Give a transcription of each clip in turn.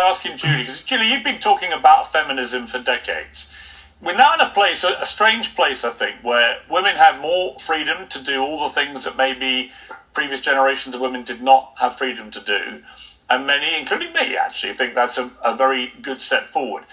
asking Julie, because Julie, you've been talking about feminism for decades. We're now in a place, a strange place, I think, where women have more freedom to do all the things that maybe previous generations of women did not have freedom to do. And many, including me, actually think that's a very good step forward.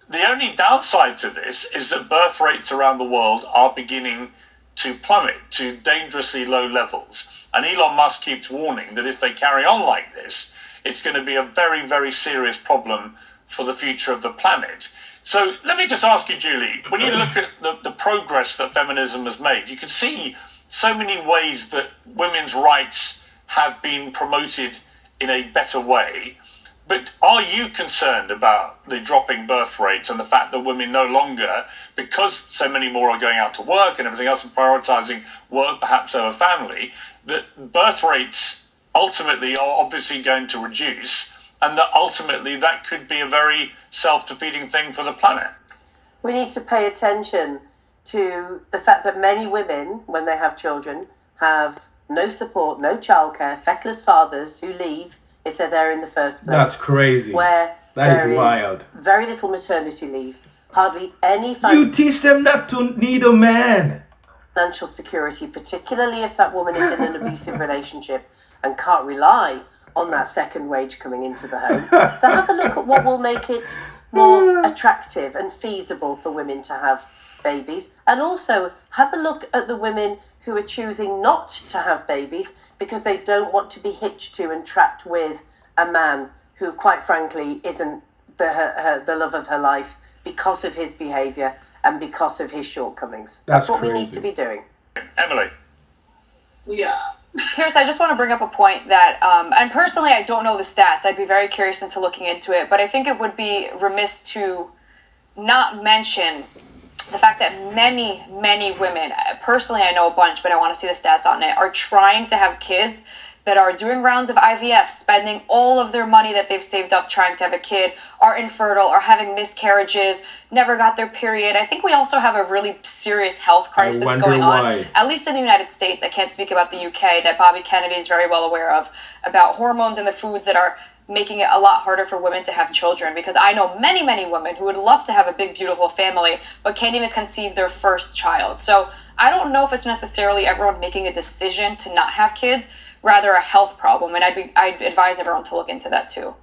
The only downside to this is that birth rates around the world are beginning to plummet to dangerously low levels. And Elon Musk keeps warning that if they carry on like this, it's going to be a very, very serious problem for the future of the planet. So let me just ask you, Julie, when you look at the progress that feminism has made, you can see so many ways that women's rights have been promoted in a better way. But are you concerned about the dropping birth rates and the fact that women no longer, because so many more are going out to work and everything else and prioritizing work perhaps over family, that birth rates ultimately are obviously going to reduce, and that ultimately that could be a very self-defeating thing for the planet? We need to pay attention to the fact that many women, when they have children, have no support, no childcare, feckless fathers who leave if they're there in the first place. That's crazy. Where that is wild. Very little maternity leave, hardly any You teach them not to need a man. Financial security, particularly if that woman is in an abusive relationship and can't rely on that second wage coming into the home. So have a look at what will make it more attractive and feasible for women to have babies. And also have a look at the women who are choosing not to have babies because they don't want to be hitched to and trapped with a man who, quite frankly, isn't the love of her life because of his behaviour and because of his shortcomings. That's what we need to be doing. Emily. Yeah. Piers, I just want to bring up a point that, and personally, I don't know the stats. I'd be very curious into looking into it, but I think it would be remiss to not mention the fact that many, many women, personally I know a bunch, but I want to see the stats on it, are trying to have kids that are doing rounds of IVF, spending all of their money that they've saved up trying to have a kid, are infertile, are having miscarriages, never got their period. I think we also have a really serious health crisis going on, at least in the United States. I can't speak about the UK, that Bobby Kennedy is very well aware of, about hormones in the foods that are making it a lot harder for women to have children, because I know many, many women who would love to have a big, beautiful family, but can't even conceive their first child. So I don't know if it's necessarily everyone making a decision to not have kids, rather a health problem, and I'd advise everyone to look into that too.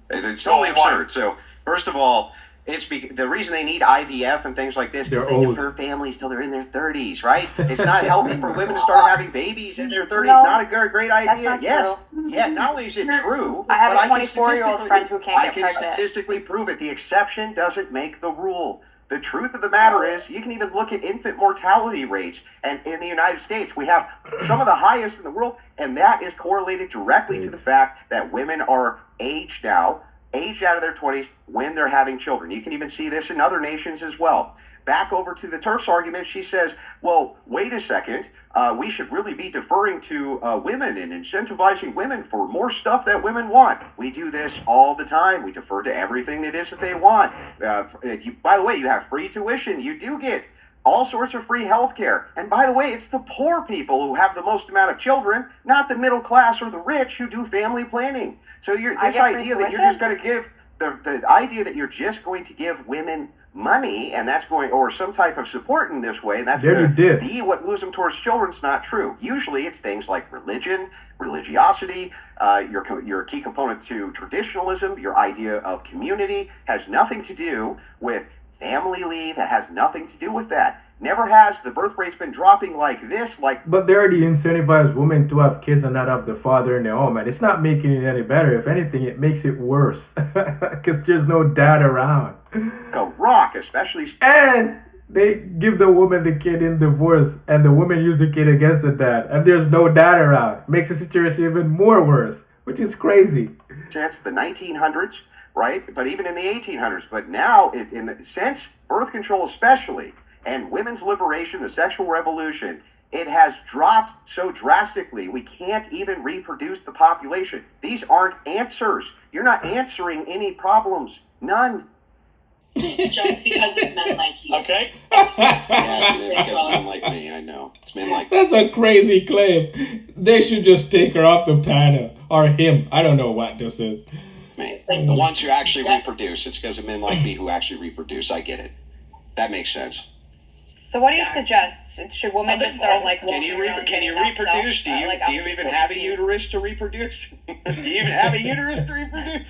It's totally absurd. So first of all, it's the reason they need IVF and things like this is they defer families till they're in their 30s, right? It's not healthy for women to start having babies in their 30s. No, not a great idea. Yes. True. Yeah, not only is it true, I have a 24-year-old friend who can't get pregnant. I can statistically prove it. The exception doesn't make the rule. The truth of the matter is, you can even look at infant mortality rates, and in the United States, we have some of the highest in the world, and that is correlated directly to the fact that women are aged out of their 20s when they're having children. You can even see this in other nations as well. Back over to the TERF's argument, she says, well, wait a second, we should really be deferring to women and incentivizing women for more stuff that women want. We do this all the time. We defer to everything that is that they want. By the way, you have free tuition. You do get all sorts of free health care. And by the way, it's the poor people who have the most amount of children, not the middle class or the rich who do family planning. So this idea that you're just going to give, the idea that you're just going to give women money and that's going, or some type of support in this way, and that's going to be what moves them towards children, is not true. Usually it's things like religion, religiosity, your key component to traditionalism, your idea of community has nothing to do with family leave. That has nothing to do with that. Never has. The birth rate's been dropping like this. But they already incentivize women to have kids and not have the father in their home, and it's not making it any better. If anything, it makes it worse because there's no dad around. Go rock, especially. And they give the woman the kid in divorce, and the woman use the kid against the dad, and there's no dad around. Makes the situation even more worse, which is crazy. Since the 1900s, right? But even in the 1800s. But now, since birth control especially, and women's liberation, the sexual revolution, it has dropped so drastically, we can't even reproduce the population. These aren't answers. You're not answering any problems. None. Just because of men like you. Okay. Yeah, it's just men like me, I know. It's men like me. That's a crazy claim. They should just take her off the panel. Or him. I don't know what this is. me. The ones who actually reproduce. It's because of men like me who actually reproduce. I get it. That makes sense. So what do you suggest? Should women just start like? Can you reproduce? Do you even have a uterus to reproduce? Do you even have a uterus to reproduce?